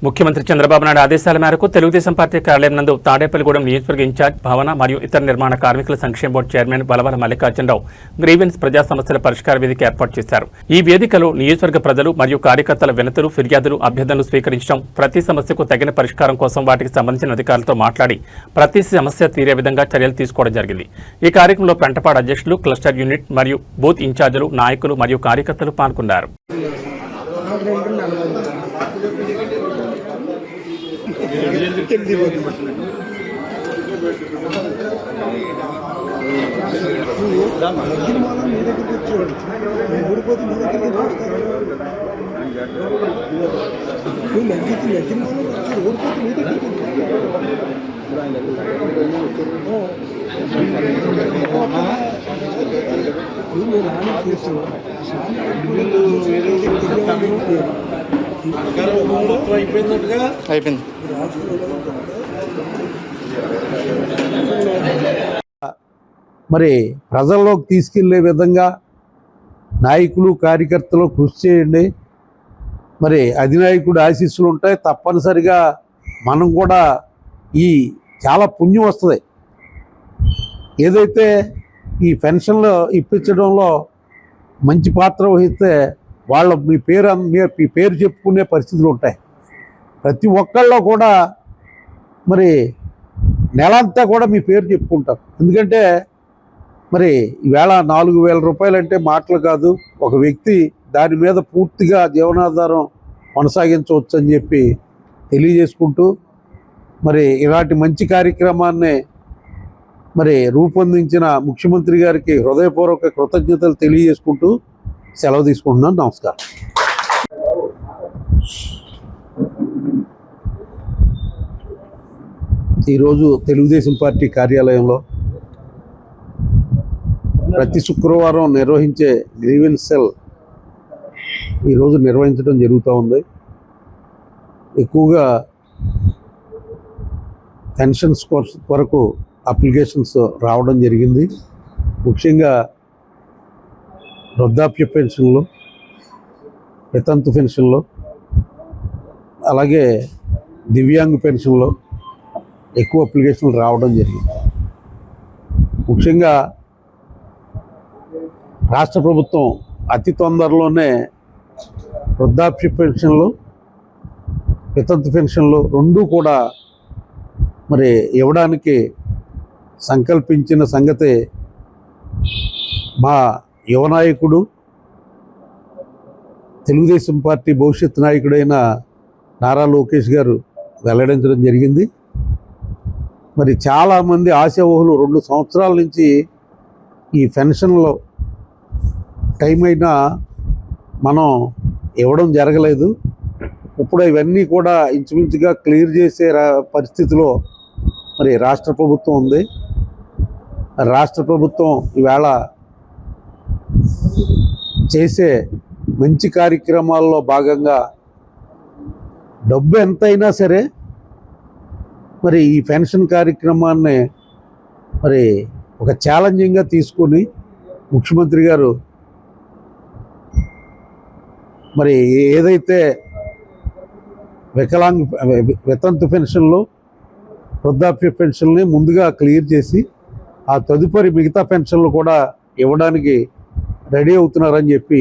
ముఖ్యమంత్రి చంద్రబాబు నాయుడు ఆదేశాల మేరకు తెలుగుదేశం పార్టీ కార్యాలయం నందు తాడేపల్లిగూడెం నియోజకవర్గ ఇన్ఛార్జ్ భవన మరియు ఇతర నిర్మాణ కార్మికుల సంక్షేమ బోర్డు చైర్మన్ బలవల మల్లికార్జునరావు గ్రీవెన్స్ ప్రజా సమస్యల పరిష్కార వేదిక ఏర్పాటు చేశారు. ఈ వేదికలో నియోజకవర్గ ప్రజలు మరియు కార్యకర్తల వినతులు, ఫిర్యాదులు, అభ్యర్థనలు స్వీకరించడం, ప్రతి సమస్యకు తగిన పరిష్కారం కోసం వాటికి సంబంధించిన అధికారులతో మాట్లాడి ప్రతి సమస్య తీరే విధంగా చర్యలు తీసుకోవడం జరిగింది. ఈ కార్యక్రమంలో పెంటపాడు అధ్యక్షులు, క్లస్టర్ యూనిట్ మరియు బూత్ ఇన్ఛార్జీలు, నాయకులు మరియు కార్యకర్తలు పాల్గొన్నారు. అయిపోయింది. మరి ప్రజల్లోకి తీసుకెళ్లే విధంగా నాయకులు, కార్యకర్తలు కృషి చేయండి. మరి అధినాయకుడు ఆశీస్సులు ఉంటాయి. తప్పనిసరిగా మనం కూడా చాలా పుణ్యం వస్తుంది. ఏదైతే ఈ పెన్షన్లు ఇప్పించడంలో మంచి పాత్ర వహిస్తే మీ పేరు చెప్పుకునే పరిస్థితులు ఉంటాయి. ప్రతి ఒక్కళ్ళలో కూడా మరి నెలంతా కూడా మీ పేరు చెప్పుకుంటారు. ఎందుకంటే మరి ఈవేళ 4,000 రూపాయలు అంటే మాటలు కాదు. ఒక వ్యక్తి దాని మీద పూర్తిగా జీవనాధారం కొనసాగించవచ్చు అని చెప్పి తెలియజేసుకుంటూ, మరి ఇలాంటి మంచి కార్యక్రమాన్ని మరి రూపొందించిన ముఖ్యమంత్రి గారికి హృదయపూర్వక కృతజ్ఞతలు తెలియజేసుకుంటూ సెలవు తీసుకుంటున్నాను. నమస్కారం. ఈరోజు తెలుగుదేశం పార్టీ కార్యాలయంలో ప్రతి శుక్రవారం నిర్వహించే గ్రీవెన్స్ సెల్ ఈరోజు నిర్వహించడం జరుగుతూ ఉంది. ఎక్కువగా పెన్షన్స్ కొరకు అప్లికేషన్స్ రావడం జరిగింది. ముఖ్యంగా వృద్ధాప్య పెన్షన్లు, వితంతు పెన్షన్లు, అలాగే దివ్యాంగ పెన్షన్లు ఎక్కువ అప్లికేషన్లు రావడం జరిగింది. ముఖ్యంగా రాష్ట్ర ప్రభుత్వం అతి తొందరలోనే వృద్ధాప్య పెన్షన్లు, వితంతు పెన్షన్లు రెండూ కూడా మరి ఇవ్వడానికి సంకల్పించిన సంగతి మా యువ నాయకుడు, తెలుగుదేశం పార్టీ భవిష్యత్ నాయకుడైన నారా లోకేష్ గారు వెల్లడించడం జరిగింది. మరి చాలామంది ఆశావహులు 2 సంవత్సరాల నుంచి ఈ పెన్షన్లో టైం అయినా మనం ఇవ్వడం జరగలేదు. ఇప్పుడు ఇవన్నీ కూడా ఇంచుమించుగా క్లియర్ చేసే పరిస్థితిలో మరి రాష్ట్ర ప్రభుత్వం ఉంది. రాష్ట్ర ప్రభుత్వం ఈవేళ చేసే మంచి కార్యక్రమాల్లో భాగంగా డబ్బు ఎంతైనా సరే మరి ఈ పెన్షన్ కార్యక్రమాన్ని మరి ఒక ఛాలెంజింగ్గా తీసుకొని ముఖ్యమంత్రి గారు మరి ఏదైతే వితంతు పెన్షన్లు, వృద్ధాప్య పెన్షన్ని ముందుగా క్లియర్ చేసి ఆ తదుపరి మిగతా పెన్షన్లు కూడా ఇవ్వడానికి రెడీ అవుతున్నారని చెప్పి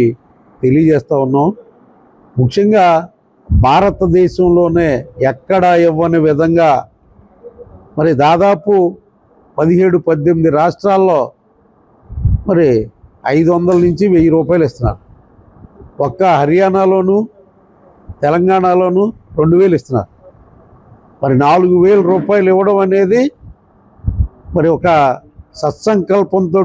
తెలియజేస్తూ ఉన్నాం. ముఖ్యంగా భారతదేశంలోనే ఎక్కడా ఇవ్వని విధంగా మరి దాదాపు 17-18 రాష్ట్రాల్లో మరి 500 నుంచి 1000 రూపాయలు ఇస్తున్నారు. ఒక్క హర్యానాలోను, తెలంగాణలోను 2000 ఇస్తున్నారు. మరి 4000 రూపాయలు ఇవ్వడం అనేది మరి ఒక సత్సంకల్పంతో